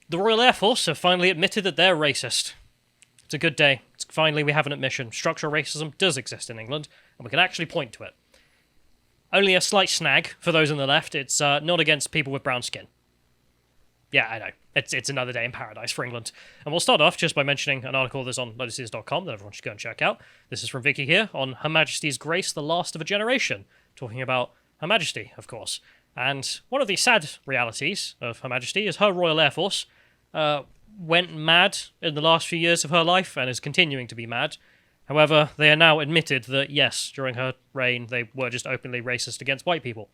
The Royal Air Force have finally admitted that they're racist. It's a good day. Finally, we have an admission. Structural racism does exist in England, and we can actually point to it. Only a slight snag for those on the left. It's not against people with brown skin. Yeah, I know. It's another day in paradise for England. And we'll start off just by mentioning an article that's on lotus.com that everyone should go and check out. This is from Vicky here on Her Majesty's Grace, the Last of a Generation, talking about Her Majesty, of course. And one of the sad realities of Her Majesty is her Royal Air Force went mad in the last few years of her life and is continuing to be mad. However, they are now admitted that, yes, during her reign, they were just openly racist against white people.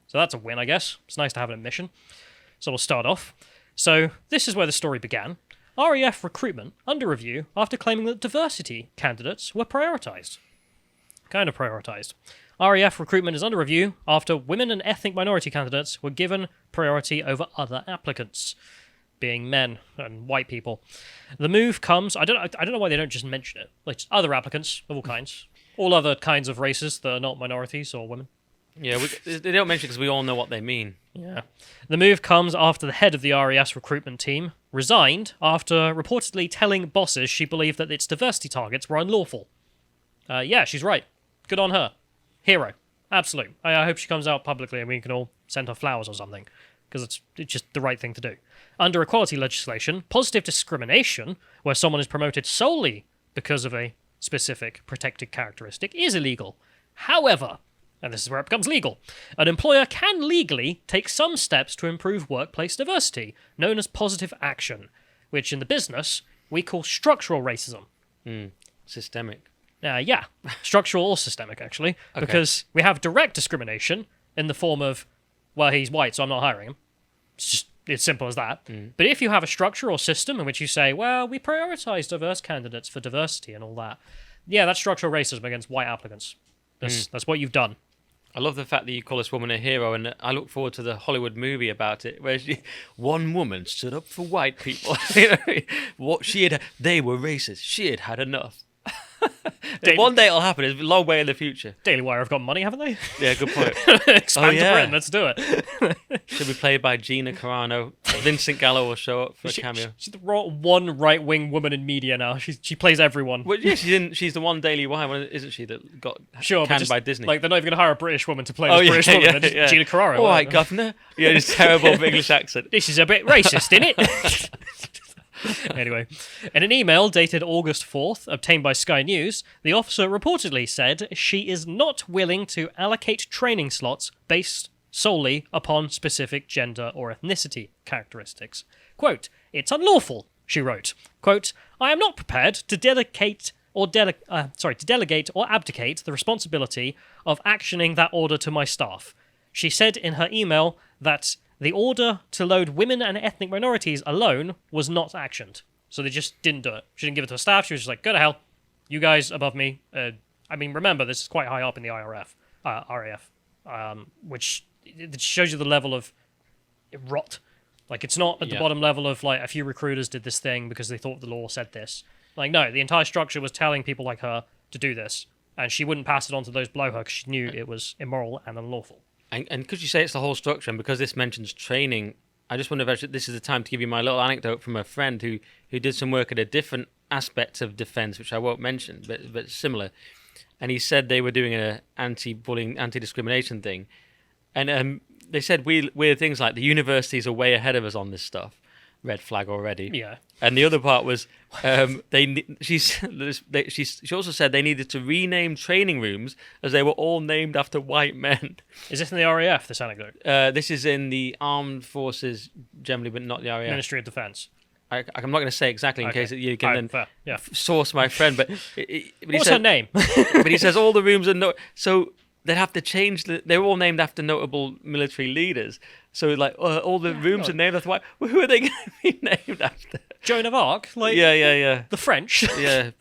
So that's a win, I guess. It's nice to have an admission. So we'll start off. So this is where the story began. RAF recruitment under review after claiming that diversity candidates were prioritised. Kind of prioritised. RAF recruitment is under review after women and ethnic minority candidates were given priority over other applicants, being men and white people. The move comes... I don't know why they don't just mention it. Like, just other applicants of all kinds. All other kinds of races that are not minorities or women. Yeah, they don't mention it because we all know what they mean. Yeah. The move comes after the head of the RAF recruitment team resigned after reportedly telling bosses she believed that its diversity targets were unlawful. Yeah, she's right. Good on her. Hero. Absolute. I hope she comes out publicly and we can all send her flowers or something, because it's just the right thing to do. Under equality legislation, positive discrimination, where someone is promoted solely because of a specific protected characteristic, is illegal. However, and this is where it becomes legal, an employer can legally take some steps to improve workplace diversity, known as positive action, which in the business we call structural racism. Systemic. Yeah, structural or systemic, actually, Okay. because we have direct discrimination in the form of, well, he's white, so I'm not hiring him. It's simple as that. But if you have a structure or system in which you say, well, we prioritise diverse candidates for diversity and all that, yeah, that's structural racism against white applicants. That's what you've done. I love the fact that you call this woman a hero, and I look forward to the Hollywood movie about it, where one woman stood up for white people. They were racist. She had had enough. One day it'll happen. It's a long way in the future. Daily Wire have got money, haven't they? Yeah, good point. Expand to Britain, let's do it. Should be played by Gina Carano. Vincent Gallo will show up for a cameo. She's the one right-wing woman in media now. She plays everyone. Well, yeah, she's the one Daily Wire one, isn't she, that got canned by Disney? Like, they're not even going to hire a British woman to play this British woman. They're just Gina Carano. All right, governor. Yeah, just terrible English accent. This is a bit racist, isn't it? Anyway, in an email dated August 4th, obtained by Sky News, the officer reportedly said she is not willing to allocate training slots based solely upon specific gender or ethnicity characteristics. Quote, "It's unlawful," she wrote. Quote, "I am not prepared to delegate or abdicate the responsibility of actioning that order to my staff." She said in her email that the order to load women and ethnic minorities alone was not actioned. So they just didn't do it. She didn't give it to her staff. She was just like, go to hell. You guys above me. I mean, remember, this is quite high up in the RAF, which it shows you the level of rot. Like, it's not at the bottom level of, like, a few recruiters did this thing because they thought the law said this. Like, no, the entire structure was telling people like her to do this. And she wouldn't pass it on to those below her because she knew it was immoral and unlawful. And could you say it's the whole structure? And because this mentions training, I just wonder if this is the time to give you my little anecdote from a friend who did some work at a different aspect of defence, which I won't mention, but similar. And he said they were doing an anti-bullying, anti-discrimination thing. And they said weird things like the universities are way ahead of us on this stuff. Red flag already. Yeah. And the other part was she also said they needed to rename training rooms as they were all named after white men. Is this in the RAF, this anecdote? This is in the armed forces generally, but not the RAF. Ministry of Defence. I'm not going to say exactly in case that you can then source my friend. But what's her name? But he says all the rooms are so they'd have to change. They're all named after notable military leaders. So, like, all the rooms are named after white. Well, who are they going to be named after? Joan of Arc? Like, yeah. The French? Yeah.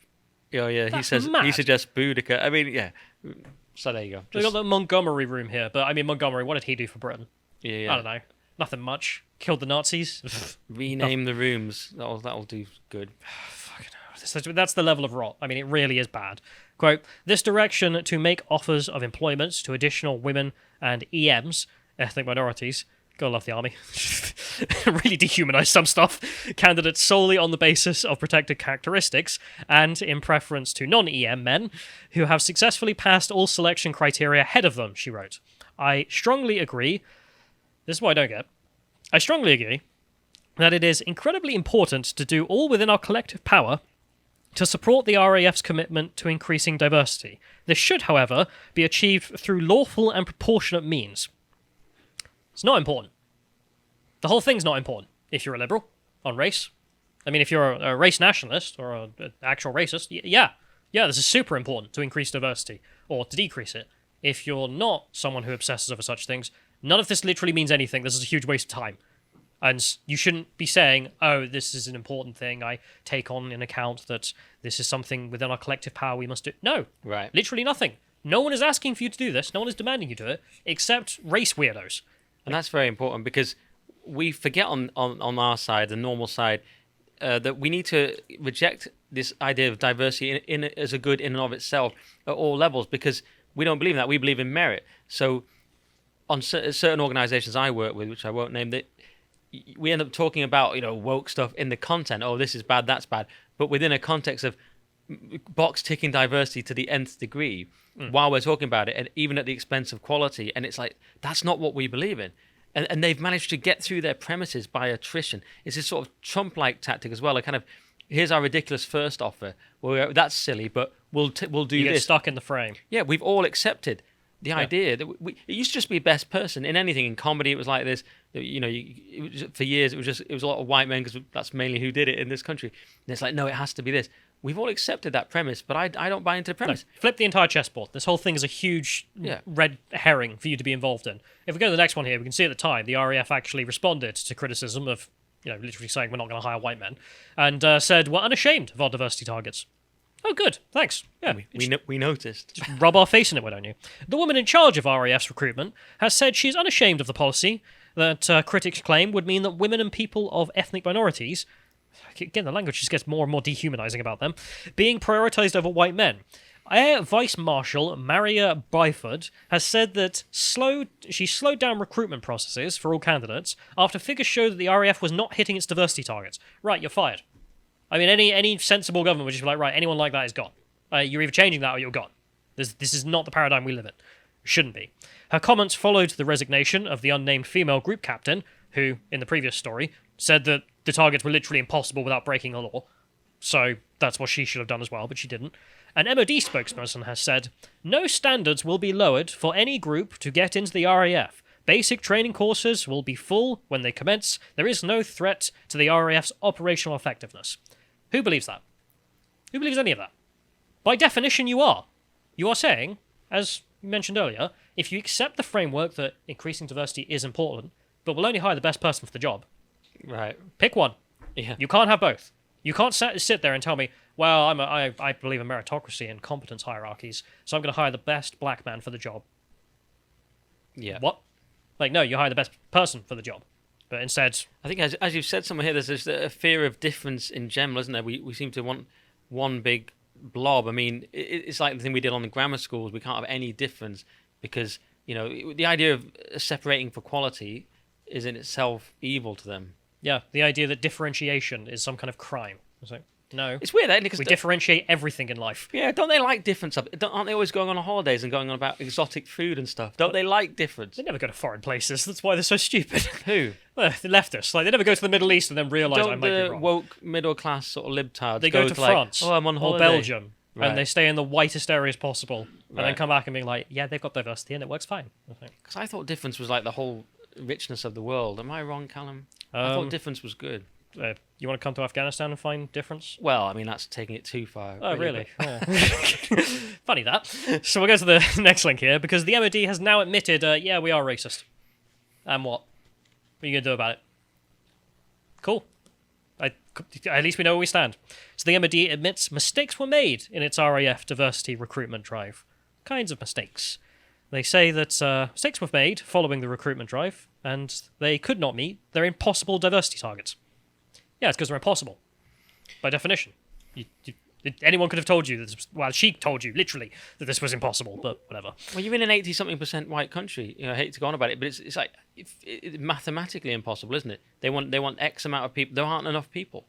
That's he mad. suggests Boudica. I mean, yeah. So there you go. We got the Montgomery room here, but I mean, Montgomery, what did he do for Britain? Yeah. I don't know. Nothing much. Killed the Nazis. Rename the rooms. That'll do good. Fucking hell. That's the level of rot. I mean, it really is bad. Quote, "This direction to make offers of employment to additional women and EMs, ethnic minorities, Gotta love the army. Really dehumanize some stuff. Candidates solely on the basis of protected characteristics and in preference to non-EM men who have successfully passed all selection criteria ahead of them, she wrote. I strongly agree. This is what I don't get. I strongly agree that it is incredibly important to do all within our collective power to support the RAF's commitment to increasing diversity. This should, however, be achieved through lawful and proportionate means. It's not important. The whole thing's not important if you're a liberal on race. I mean, if you're a race nationalist or an actual racist, yeah, this is super important to increase diversity or to decrease it. If you're not someone who obsesses over such things, none of this literally means anything. This is a huge waste of time. And you shouldn't be saying, oh, this is an important thing. I take on in account that this is something within our collective power we must do. No. Right. Literally nothing. No one is asking for you to do this. No one is demanding you do it, except race weirdos. And that's very important because we forget on our side, the normal side, that we need to reject this idea of diversity as a good in and of itself at all levels because we don't believe in that. We believe in merit. So on certain organizations I work with, which I won't name, that we end up talking about, woke stuff in the content. Oh, this is bad, that's bad. But within a context of box ticking diversity to the nth degree while we're talking about it, and even at the expense of quality. And it's like, that's not what we believe in. And they've managed to get through their premises by attrition. It's this sort of Trump-like tactic as well. A kind of, here's our ridiculous first offer. Well, that's silly, but we'll do this. You get stuck in the frame. Yeah, we've all accepted the idea that it used to just be best person in anything. In comedy, it was like this. For years, it was a lot of white men because that's mainly who did it in this country. And it's like, no, it has to be this. We've all accepted that premise, but I don't buy into the premise. No, flip the entire chessboard. This whole thing is a huge red herring for you to be involved in. If we go to the next one here, we can see at the time the RAF actually responded to criticism of, literally saying we're not going to hire white men, and said we're unashamed of our diversity targets. Oh, good. Thanks. Yeah, we noticed. Just rub our face in it, why don't you? The woman in charge of RAF's recruitment has said she is unashamed of the policy that critics claim would mean that women and people of ethnic minorities, again, the language just gets more and more dehumanizing about them, being prioritized over white men. Air Vice Marshal Maria Byford has said that she slowed down recruitment processes for all candidates after figures show that the RAF was not hitting its diversity targets. Right, you're fired. I mean, any sensible government would just be like, right, anyone like that is gone. You're either changing that or you're gone. This is not the paradigm we live in. It shouldn't be. Her comments followed the resignation of the unnamed female group captain, who, in the previous story, said that the targets were literally impossible without breaking a law. So that's what she should have done as well, but she didn't. An MOD spokesperson has said, no standards will be lowered for any group to get into the RAF. Basic training courses will be full when they commence. There is no threat to the RAF's operational effectiveness. Who believes that? Who believes any of that? By definition, you are. You are saying, as you mentioned earlier, if you accept the framework that increasing diversity is important, but we'll only hire the best person for the job. Right. Pick one. Yeah. You can't have both. You can't sit there and tell me, well, I believe in meritocracy and competence hierarchies, so I'm going to hire the best black man for the job. Yeah. What? Like, no, you hire the best person for the job. But instead... I think, as you've said somewhere here, there's just a fear of difference in general, isn't there? We seem to want one big blob. I mean, it's like the thing we did on the grammar schools. We can't have any difference because, the idea of separating for quality is in itself evil to them. Yeah, the idea that differentiation is some kind of crime. It's like, no. It's weird, because we differentiate everything in life. Yeah, don't they like different stuff? Aren't they always going on holidays and going on about exotic food and stuff? Don't they like difference? They never go to foreign places. That's why they're so stupid. Who? Well, the leftists. Like, they never go to the Middle East and then realise I might be wrong. Don't the woke middle-class sort of libtards they go to France I'm on holiday. or Belgium, right. And they stay in the whitest areas possible, and right. then come back and be like, yeah, they've got diversity and it works fine. Because I thought difference was like the whole richness of the world. Am I wrong, Callum? I thought difference was good. You want to come to Afghanistan and find difference? Well, I mean, that's taking it too far. Oh, really? Yeah. Funny that. So we'll go to the next link here, because the MOD has now admitted, yeah, we are racist. And what? What are you going to do about it? Cool. At least we know where we stand. So the MOD admits mistakes were made in its RAF diversity recruitment drive. Kinds of mistakes. They say that mistakes were made following the recruitment drive, and they could not meet their impossible diversity targets. Yeah, it's because they're impossible. By definition. Anyone could have told you that. Well, she told you literally that this was impossible, but whatever. Well, you're in an 80-something% white country. I hate to go on about it, but it's like it's mathematically impossible, isn't it? They want X amount of people. There aren't enough people.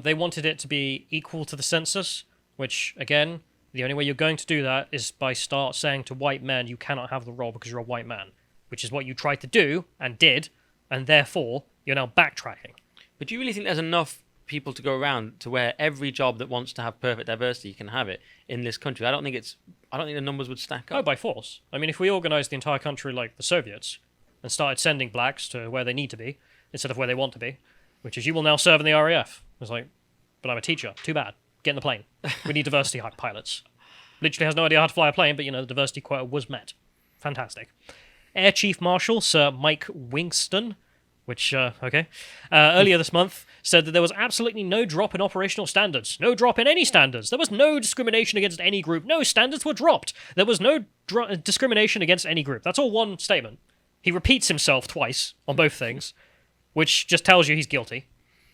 They wanted it to be equal to the census, which again, the only way you're going to do that is by start saying to white men, you cannot have the role because you're a white man, which is what you tried to do and did, and therefore you're now backtracking. But do you really think there's enough people to go around to where every job that wants to have perfect diversity can have it in this country? I don't think the numbers would stack up. Oh, by force. I mean, if we organised the entire country like the Soviets and started sending blacks to where they need to be instead of where they want to be, which is you will now serve in the RAF. It's like, but I'm a teacher. Too bad. Get in the plane. We need diversity pilots. Literally has no idea how to fly a plane, but the diversity quota was met. Fantastic. Air Chief Marshal Sir Mike Winston, which, earlier this month said that there was absolutely no drop in operational standards. No drop in any standards. There was no discrimination against any group. No standards were dropped. There was no discrimination against any group. That's all one statement. He repeats himself twice on both things, which just tells you he's guilty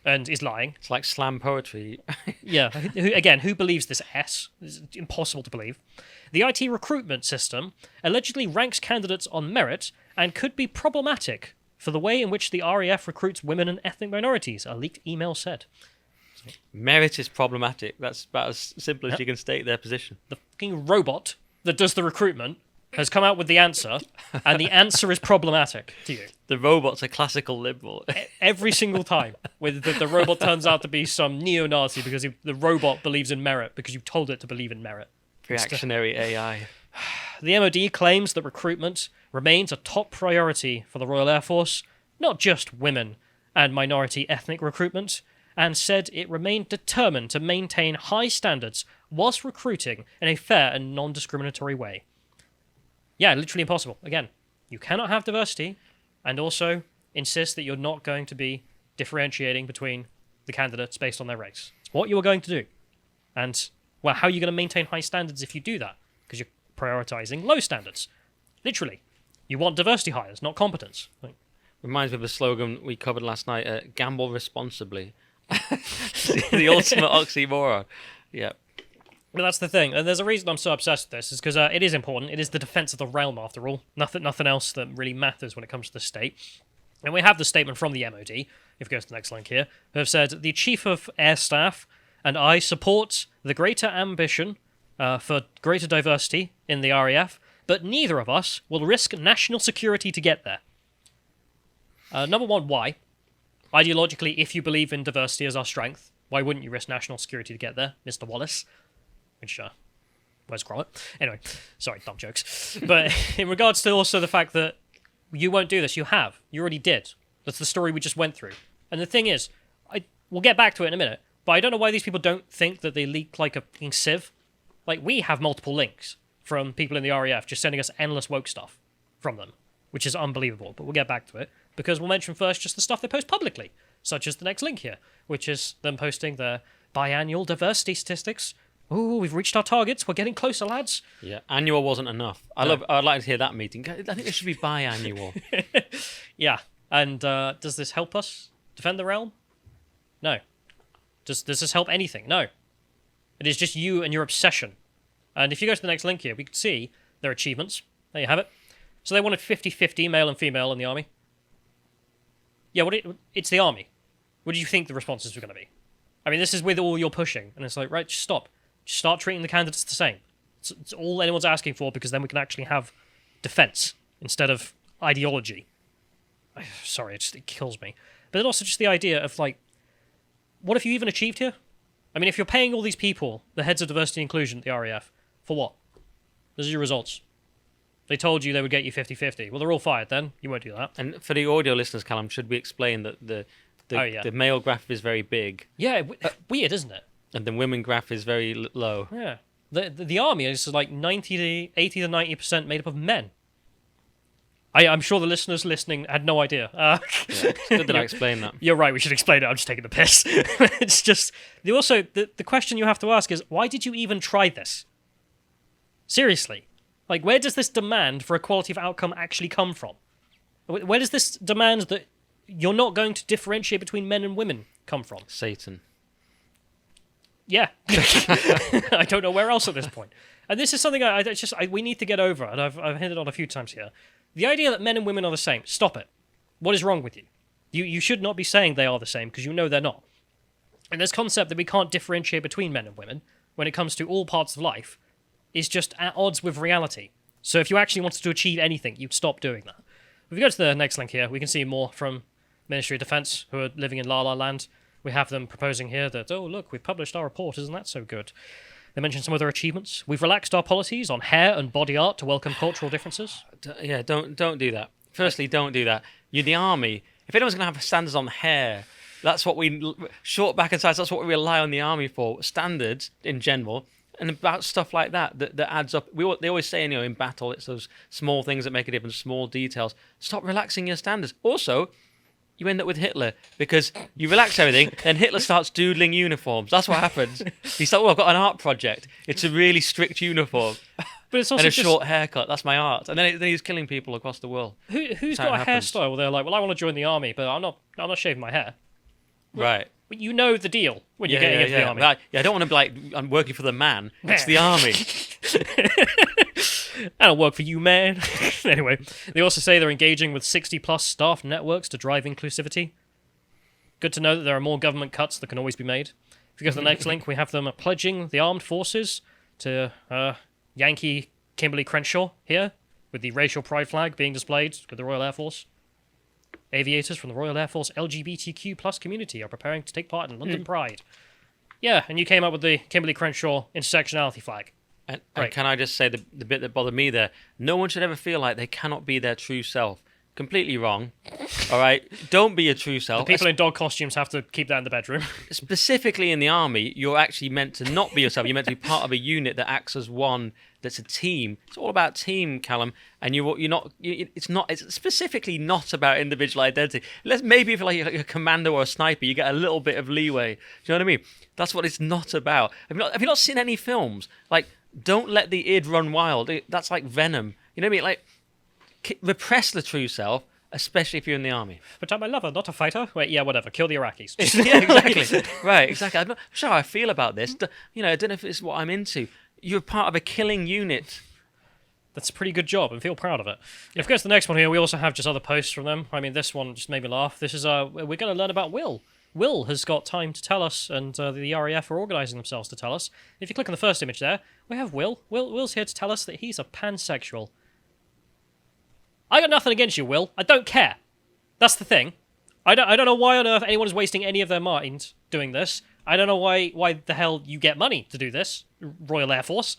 and is lying. It's like slam poetry. Yeah. Again, who believes this S? It's impossible to believe. The IT recruitment system allegedly ranks candidates on merit and could be problematic for the way in which the RAF recruits women and ethnic minorities, a leaked email said. Merit is problematic. That's about as simple as you can state their position. The fucking robot that does the recruitment has come out with the answer, and the answer is problematic to you. The robot's a classical liberal. Every single time, the robot turns out to be some neo-Nazi because the robot believes in merit because you told it to believe in merit. Reactionary AI. The MOD claims that recruitment remains a top priority for the Royal Air Force, not just women and minority ethnic recruitment, and said it remained determined to maintain high standards whilst recruiting in a fair and non-discriminatory way. Yeah, literally impossible. Again, you cannot have diversity and also insist that you're not going to be differentiating between the candidates based on their race. It's what you are going to do. And, well, how are you going to maintain high standards if you do that? Because you're prioritizing low standards. Literally. You want diversity hires, not competence. Reminds me of a slogan we covered last night, gamble responsibly. The ultimate oxymoron. Yeah. But that's the thing, and there's a reason I'm so obsessed with this, is because it is important. It is the defence of the realm, after all. Nothing else that really matters when it comes to the state. And we have the statement from the MOD, if we go to the next link here, who have said, the Chief of Air Staff and I support the greater ambition for greater diversity in the RAF, but neither of us will risk national security to get there. Number one, why? Ideologically, if you believe in diversity as our strength, why wouldn't you risk national security to get there, Mr. Wallace? Which, where's Gromit? Anyway, sorry, dumb jokes. But in regards to also the fact that you won't do this, you have. You already did. That's the story we just went through. And the thing is, we'll get back to it in a minute, but I don't know why these people don't think that they leak like a fucking sieve. Like, we have multiple links from people in the RAF just sending us endless woke stuff from them, which is unbelievable. But we'll get back to it, because we'll mention first just the stuff they post publicly, such as the next link here, which is them posting their biannual diversity statistics. Ooh, we've reached our targets. We're getting closer, lads. Yeah, annual wasn't enough. I'd like to hear that meeting. I think it should be biannual. Yeah, and does this help us defend the realm? No. Does this help anything? No. It is just you and your obsession. And if you go to the next link here, we can see their achievements. There you have it. So they wanted 50-50 male and female in the army. Yeah, it's the army. What do you think the responses were going to be? I mean, this is with all your pushing, and it's like, right, just stop. Just start treating the candidates the same. It's all anyone's asking for, because then we can actually have defense instead of ideology. Sorry, it kills me. But then also just the idea of, like, what have you even achieved here? I mean, if you're paying all these people, the heads of diversity and inclusion at the RAF, for what? Those are your results. They told you they would get you 50-50. Well, they're all fired then. You won't do that. And for the audio listeners, Callum, should we explain that the male graph is very big? Yeah, weird, isn't it? And the women graph is very low. Yeah. The army is like 80 to 90% made up of men. I'm sure the listeners listening had no idea. It's good that I explained that. You're right, we should explain it. I'm just taking the piss. It's just... The question you have to ask is, why did you even try this? Seriously. Like, where does this demand for equality of outcome actually come from? Where does this demand that you're not going to differentiate between men and women come from? Satan. Yeah. I don't know where else at this point. And this is something we need to get over, and I've hinted on a few times here. The idea that men and women are the same, stop it. What is wrong with you? You should not be saying they are the same, because you know they're not. And this concept that we can't differentiate between men and women when it comes to all parts of life is just at odds with reality. So if you actually wanted to achieve anything, you'd stop doing that. If we go to the next link here, we can see more from Ministry of Defence, who are living in La La Land. We have them proposing here that, oh, look, we've published our report, isn't that so good? They mention some other achievements. We've relaxed our policies on hair and body art to welcome cultural differences. Yeah, don't do that. Firstly, don't do that. You're the army. If anyone's going to have standards on hair, that's what short back and sides, that's what we rely on the army for. Standards in general. And about stuff like that adds up. They always say, in battle, it's those small things that make a difference, small details. Stop relaxing your standards. Also, you end up with Hitler, because you relax everything, then Hitler starts doodling uniforms. That's what happens. He's like, I've got an art project. It's a really strict uniform. But it's also and a short haircut. That's my art. And then he's killing people across the world. Who's got a hairstyle where they're like, well, I want to join the army, but I'm not shaving my hair. Right. But you know the deal when you're getting into the army. I don't want to be like, I'm working for the man. It's the army. That'll work for you, man. Anyway, they also say they're engaging with 60-plus staff networks to drive inclusivity. Good to know that there are more government cuts that can always be made. If you go to the next link, we have them pledging the armed forces to Yankee Kimberly Crenshaw here, with the racial pride flag being displayed with the Royal Air Force. Aviators from the Royal Air Force LGBTQ plus community are preparing to take part in London Pride. Yeah, and you came up with the Kimberly Crenshaw intersectionality flag. And can I just say the bit that bothered me there? No one should ever feel like they cannot be their true self. Completely wrong. All right? Don't be your true self. The people in dog costumes have to keep that in the bedroom. Specifically in the army, you're actually meant to not be yourself. You're meant to be part of a unit that acts as one, that's a team. It's all about team, Callum. And it's specifically not about individual identity. Maybe if you're like a commando or a sniper, you get a little bit of leeway. Do you know what I mean? That's what it's not about. Have you not seen any films? Like, don't let the id run wild. That's like Venom. You know what I mean? Like, repress the true self, especially if you're in the army. But I'm a lover, not a fighter. Wait, yeah, whatever. Kill the Iraqis. Yeah, exactly. Right, exactly. I'm not sure how I feel about this. I don't know if it's what I'm into. You're part of a killing unit. That's a pretty good job, and feel proud of it. Yeah. If we go to the next one here, we also have just other posts from them. I mean, this one just made me laugh. This is we're going to learn about Will. Will has got time to tell us, and the RAF are organising themselves to tell us. If you click on the first image there, we have Will. Will's here to tell us that he's a pansexual. I got nothing against you, Will. I don't care. That's the thing. I don't know why on earth anyone is wasting any of their mind doing this. I don't know why the hell you get money to do this, Royal Air Force.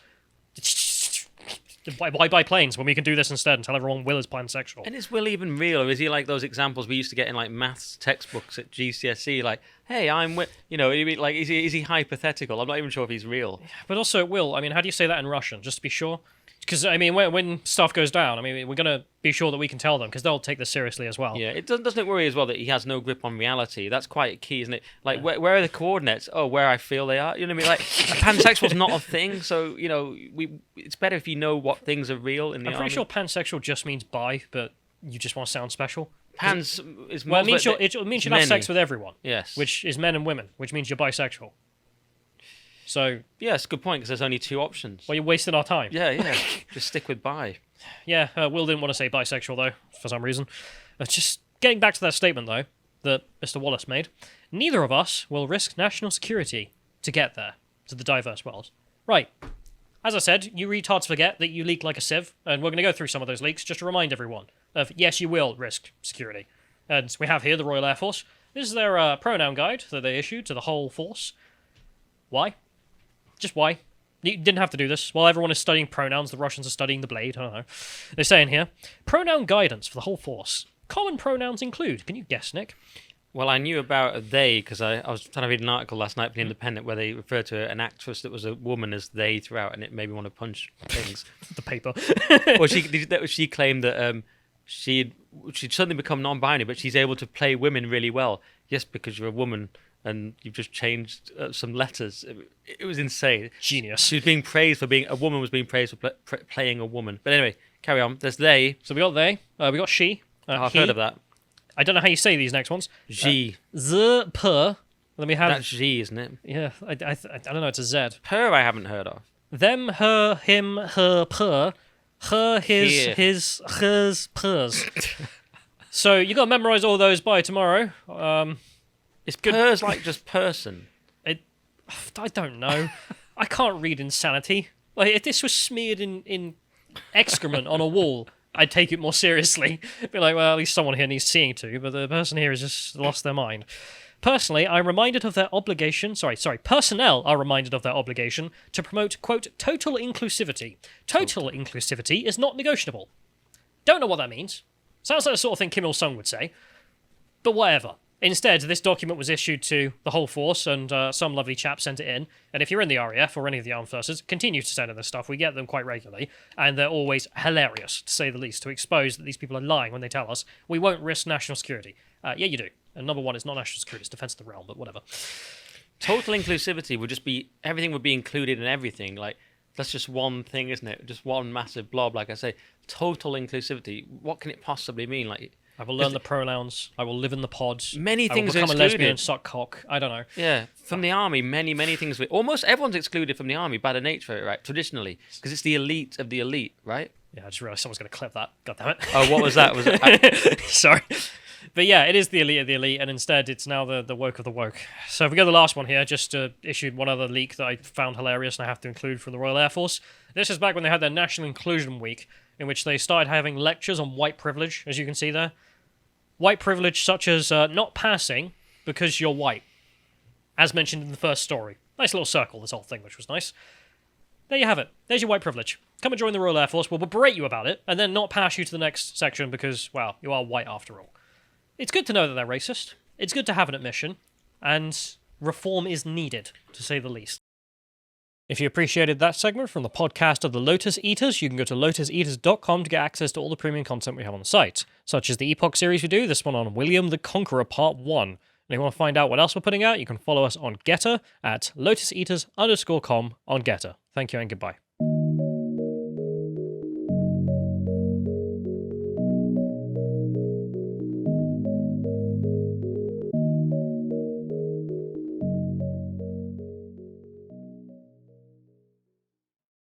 Why buy planes when we can do this instead and tell everyone Will is pansexual? And is Will even real, or is he like those examples we used to get in like maths textbooks at GCSE? Like, hey, I'm Will. Like, is he hypothetical? I'm not even sure if he's real. But also, Will. I mean, how do you say that in Russian? Just to be sure. Because, I mean, when stuff goes down, I mean, we're going to be sure that we can tell them, because they'll take this seriously as well. Yeah, doesn't it worry as well that he has no grip on reality? That's quite key, isn't it? Like, where are the coordinates? Oh, where I feel they are. You know what I mean? Like, pansexual's not a thing, so, it's better if you know what things are real in the army. I'm pretty sure pansexual just means bi, but you just want to sound special. Pans is more... Well, it means you'll have sex with everyone. Yes. Which is men and women, which means you're bisexual. So yeah, it's a good point, because there's only two options. Well, you're wasting our time. Yeah. Just stick with bi. Yeah, Will didn't want to say bisexual, though, for some reason. Just getting back to that statement, though, that Mr. Wallace made. Neither of us will risk national security to get there, to the diverse world. Right. As I said, you retards forget that you leak like a sieve, and we're going to go through some of those leaks just to remind everyone of, yes, you will risk security. And we have here the Royal Air Force. This is their pronoun guide that they issued to the whole force. Why? Just why? You didn't have to do this. While everyone is studying pronouns, the Russians are studying the blade. I don't know. They say in here, pronoun guidance for the whole force. Common pronouns include. Can you guess, Nick? Well, I knew about they because I was trying to read an article last night for The Independent where they referred to an actress that was a woman as they throughout, and it made me want to punch things. The paper. Well, she claimed that she'd suddenly become non-binary, but she's able to play women really well. Yes, because you're a woman and you've just changed some letters. It was insane. Genius. She was being praised for being a woman. Was being praised for playing a woman. But anyway, carry on. There's they. So we got they. We got she. I've heard of that. I don't know how you say these next ones. G. The, per, Then we have... That's G, isn't it? Yeah, I don't know, it's a Z. Per I haven't heard of. Them, her, him, her, per. Her, his, Here. his, hers, pers. So you got to memorize all those by tomorrow. Is pers like just person? I don't know. I can't read insanity. Like, if this was smeared in excrement on a wall, I'd take it more seriously. Be like, well, at least someone here needs seeing to, but the person here has just lost their mind. Personally, I'm reminded of their obligation... Personnel are reminded of their obligation to promote, quote, total inclusivity. Total inclusivity is not negotiable. Don't know what that means. Sounds like the sort of thing Kim Il-sung would say. But whatever. Instead, this document was issued to the whole force, and some lovely chap sent it in. And if you're in the RAF or any of the armed forces, continue to send in this stuff. We get them quite regularly, and they're always hilarious, to say the least, to expose that these people are lying when they tell us we won't risk national security. Yeah, you do. And number one, it's not national security, it's defense of the realm, but whatever. Total inclusivity would just be, everything would be included in everything. Like, that's just one thing, isn't it? Just one massive blob, like I say. Total inclusivity. What can it possibly mean? Like, I will learn the pronouns. I will live in the pods. Many things I will are become a lesbian excluded. and suck cock. I don't know. Yeah, from the army, many things. Almost everyone's excluded from the army by the nature of it, right? Traditionally, because it's the elite of the elite, right? Yeah, I just realised someone's going to clip that. God damn it. Oh, what was that? Was it? Sorry. But yeah, it is the elite of the elite, and instead it's now the woke of the woke. So if we go to the last one here, just issued one other leak that I found hilarious and I have to include from the Royal Air Force. This is back when they had their National Inclusion Week, in which they started having lectures on white privilege, as you can see there. White privilege such as not passing because you're white, as mentioned in the first story. Nice little circle, this whole thing, which was nice. There you have it. There's your white privilege. Come and join the Royal Air Force. We'll berate you about it, and then not pass you to the next section because, well, you are white after all. It's good to know that they're racist. It's good to have an admission, and reform is needed, to say the least. If you appreciated that segment from the podcast of the Lotus Eaters, you can go to lotuseaters.com to get access to all the premium content we have on the site, such as the Epoch series we do, this one on William the Conqueror Part 1. And if you want to find out what else we're putting out, you can follow us on Getter at lotuseaters_com on Getter. Thank you and goodbye.